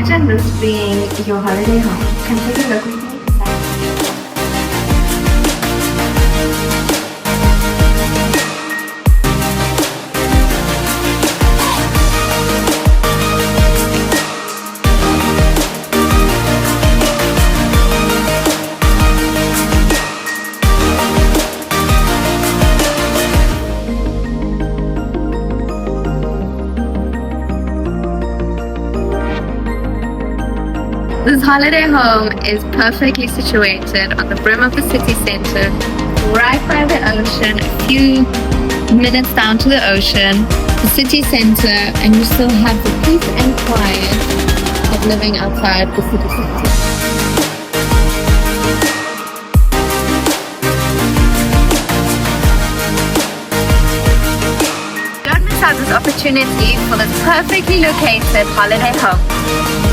Imagine this being your holiday home. Come take a look with me inside. This holiday home is perfectly situated on the brim of the city center, right by the ocean, a few minutes down to the ocean, the city center, and you still have the peace and quiet of living outside the city center. Don't miss out this opportunity for this perfectly located holiday home.